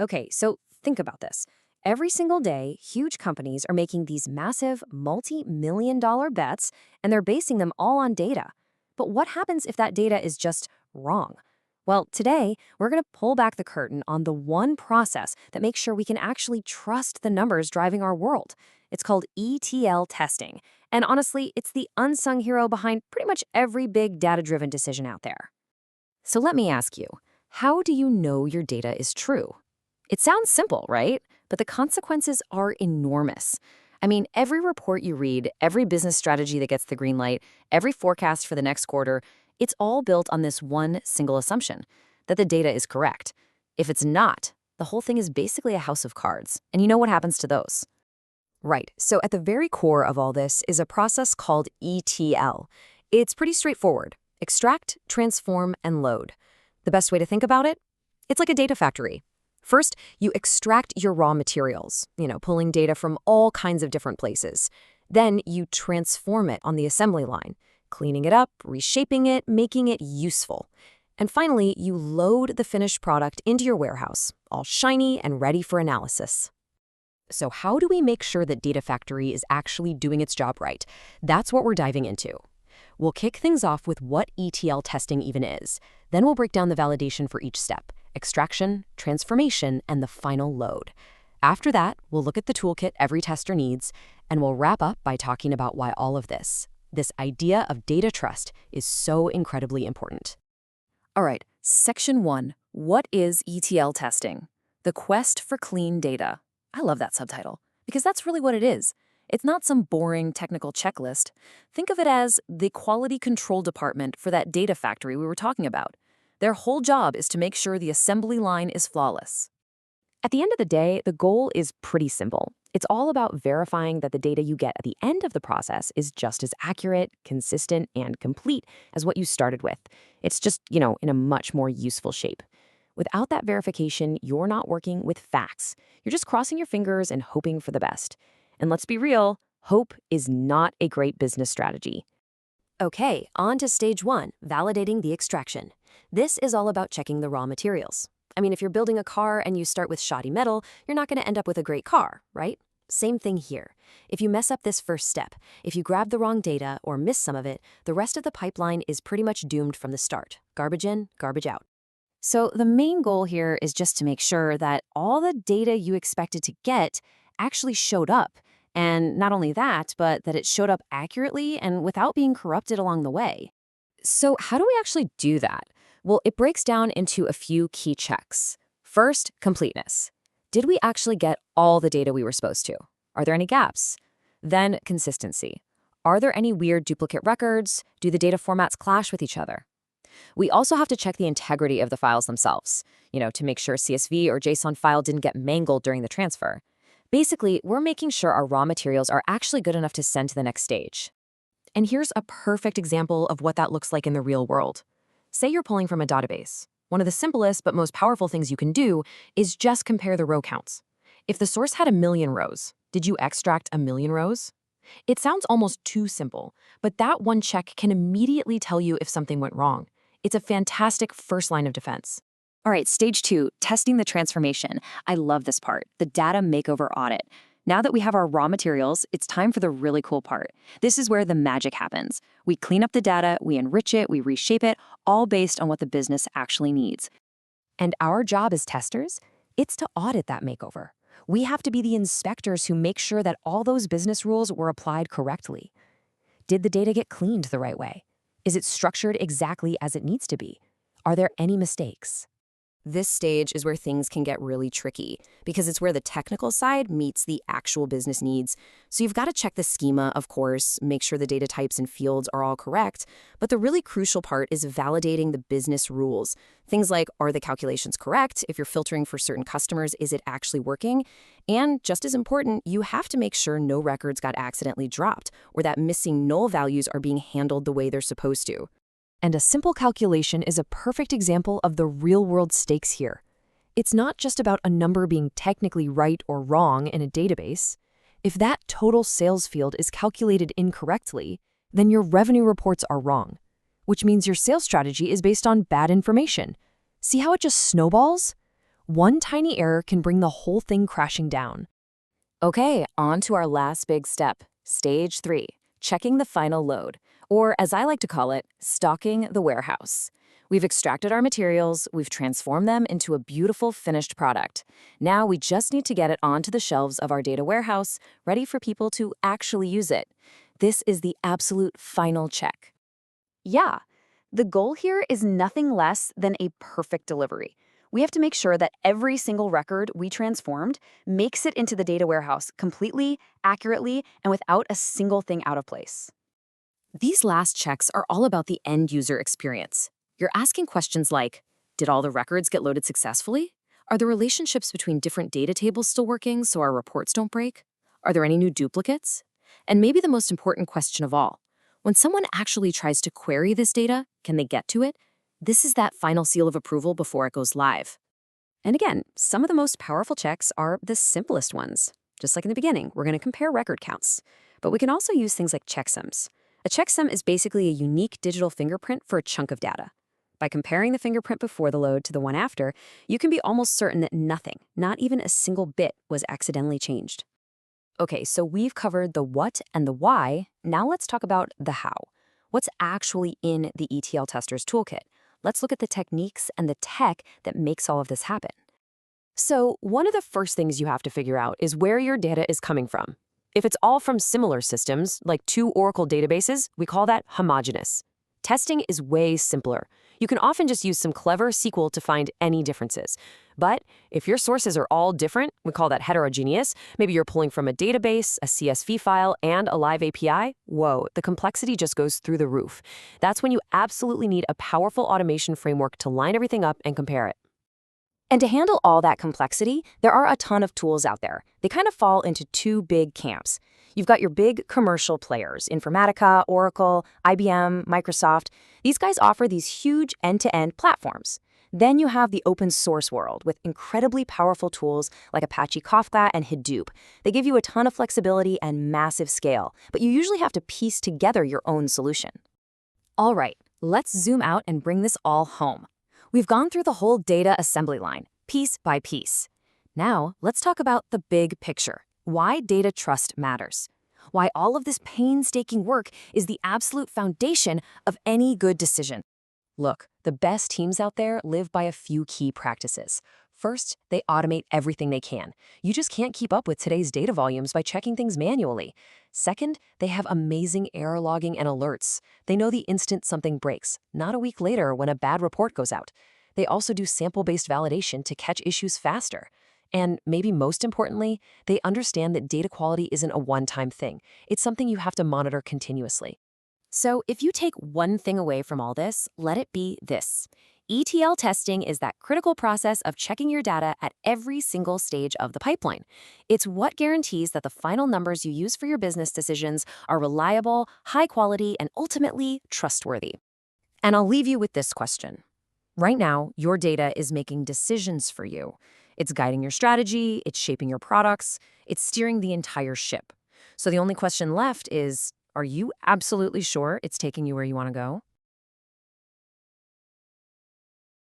Okay, so think about this. Every single day, huge companies are making these massive, multi-million-dollar bets, and they're basing them all on data. But what happens if that data is just wrong? Well, today, we're going to pull back the curtain on the one process that makes sure we can actually trust the numbers driving our world. It's called ETL testing. And honestly, it's the unsung hero behind pretty much every big data-driven decision out there. So let me ask you, how do you know your data is true? It sounds simple, right? But the consequences are enormous. I mean, every report you read, every business strategy that gets the green light, every forecast for the next quarter, it's all built on this one single assumption, that the data is correct. If it's not, the whole thing is basically a house of cards. And you know what happens to those? Right, so at the very core of all this is a process called ETL. It's pretty straightforward. Extract, transform, and load. The best way to think about it? It's like a data factory. First, you extract your raw materials, pulling data from all kinds of different places. Then you transform it on the assembly line, cleaning it up, reshaping it, making it useful. And finally, you load the finished product into your warehouse, all shiny and ready for analysis. So how do we make sure that Data Factory is actually doing its job right? That's what we're diving into. We'll kick things off with what ETL testing even is. Then we'll break down the validation for each step: extraction, transformation, and the final load. After that, we'll look at the toolkit every tester needs, and we'll wrap up by talking about why all of this idea of data trust, is so incredibly important. All right, Section 1. What is ETL testing? The quest for clean data. I love that subtitle, because that's really what it is. It's not some boring technical checklist. Think of it as the quality control department for that data factory we were talking about. Their whole job is to make sure the assembly line is flawless. At the end of the day, the goal is pretty simple. It's all about verifying that the data you get at the end of the process is just as accurate, consistent, and complete as what you started with. It's just, in a much more useful shape. Without that verification, you're not working with facts. You're just crossing your fingers and hoping for the best. And let's be real, hope is not a great business strategy. Okay, on to stage 1, validating the extraction. This is all about checking the raw materials. I mean, if you're building a car and you start with shoddy metal, you're not going to end up with a great car, right? Same thing here. If you mess up this first step, if you grab the wrong data or miss some of it, the rest of the pipeline is pretty much doomed from the start. Garbage in, garbage out. So the main goal here is just to make sure that all the data you expected to get actually showed up. And not only that, but that it showed up accurately and without being corrupted along the way. So how do we actually do that? Well, it breaks down into a few key checks. First, completeness. Did we actually get all the data we were supposed to? Are there any gaps? Then, consistency. Are there any weird duplicate records? Do the data formats clash with each other? We also have to check the integrity of the files themselves, to make sure CSV or JSON file didn't get mangled during the transfer. Basically, we're making sure our raw materials are actually good enough to send to the next stage. And here's a perfect example of what that looks like in the real world. Say you're pulling from a database. One of the simplest but most powerful things you can do is just compare the row counts. If the source had 1,000,000 rows, did you extract 1,000,000 rows? It sounds almost too simple, but that one check can immediately tell you if something went wrong. It's a fantastic first line of defense. All right, stage 2, testing the transformation. I love this part, the data makeover audit. Now that we have our raw materials, it's time for the really cool part. This is where the magic happens. We clean up the data, we enrich it, we reshape it, all based on what the business actually needs. And our job as testers, it's to audit that makeover. We have to be the inspectors who make sure that all those business rules were applied correctly. Did the data get cleaned the right way? Is it structured exactly as it needs to be? Are there any mistakes? This stage is where things can get really tricky because it's where the technical side meets the actual business needs. So you've got to check the schema, of course, make sure the data types and fields are all correct. But the really crucial part is validating the business rules. Things like, are the calculations correct? If you're filtering for certain customers, is it actually working? And just as important, you have to make sure no records got accidentally dropped or that missing null values are being handled the way they're supposed to. And a simple calculation is a perfect example of the real-world stakes here. It's not just about a number being technically right or wrong in a database. If that total sales field is calculated incorrectly, then your revenue reports are wrong, which means your sales strategy is based on bad information. See how it just snowballs? One tiny error can bring the whole thing crashing down. Okay, on to our last big step, stage 3, checking the final load, or as I like to call it, stocking the warehouse. We've extracted our materials, we've transformed them into a beautiful finished product. Now we just need to get it onto the shelves of our data warehouse, ready for people to actually use it. This is the absolute final check. Yeah, the goal here is nothing less than a perfect delivery. We have to make sure that every single record we transformed makes it into the data warehouse completely, accurately, and without a single thing out of place. These last checks are all about the end user experience. You're asking questions like, did all the records get loaded successfully? Are the relationships between different data tables still working so our reports don't break? Are there any new duplicates? And maybe the most important question of all, when someone actually tries to query this data, can they get to it? This is that final seal of approval before it goes live. And again, some of the most powerful checks are the simplest ones. Just like in the beginning, we're going to compare record counts. But we can also use things like checksums. A checksum is basically a unique digital fingerprint for a chunk of data. By comparing the fingerprint before the load to the one after, you can be almost certain that nothing, not even a single bit, was accidentally changed. Okay, so we've covered the what and the why. Now let's talk about the how. What's actually in the ETL tester's toolkit? Let's look at the techniques and the tech that makes all of this happen. So one of the first things you have to figure out is where your data is coming from. If it's all from similar systems, like 2 Oracle databases, we call that homogeneous. Testing is way simpler. You can often just use some clever SQL to find any differences. But if your sources are all different, we call that heterogeneous. Maybe you're pulling from a database, a CSV file, and a live API. Whoa, the complexity just goes through the roof. That's when you absolutely need a powerful automation framework to line everything up and compare it. And to handle all that complexity, there are a ton of tools out there. They kind of fall into 2 big camps. You've got your big commercial players, Informatica, Oracle, IBM, Microsoft. These guys offer these huge end-to-end platforms. Then you have the open source world with incredibly powerful tools like Apache Kafka and Hadoop. They give you a ton of flexibility and massive scale, but you usually have to piece together your own solution. All right, let's zoom out and bring this all home. We've gone through the whole data assembly line, piece by piece. Now, let's talk about the big picture, why data trust matters, why all of this painstaking work is the absolute foundation of any good decision. Look, the best teams out there live by a few key practices. First, they automate everything they can. You just can't keep up with today's data volumes by checking things manually. Second, they have amazing error logging and alerts. They know the instant something breaks, not a week later when a bad report goes out. They also do sample-based validation to catch issues faster. And maybe most importantly, they understand that data quality isn't a one-time thing. It's something you have to monitor continuously. So if you take one thing away from all this, let it be this. ETL testing is that critical process of checking your data at every single stage of the pipeline. It's what guarantees that the final numbers you use for your business decisions are reliable, high quality, and ultimately trustworthy. And I'll leave you with this question. Right now, your data is making decisions for you. It's guiding your strategy, it's shaping your products, it's steering the entire ship. So the only question left is, are you absolutely sure it's taking you where you want to go?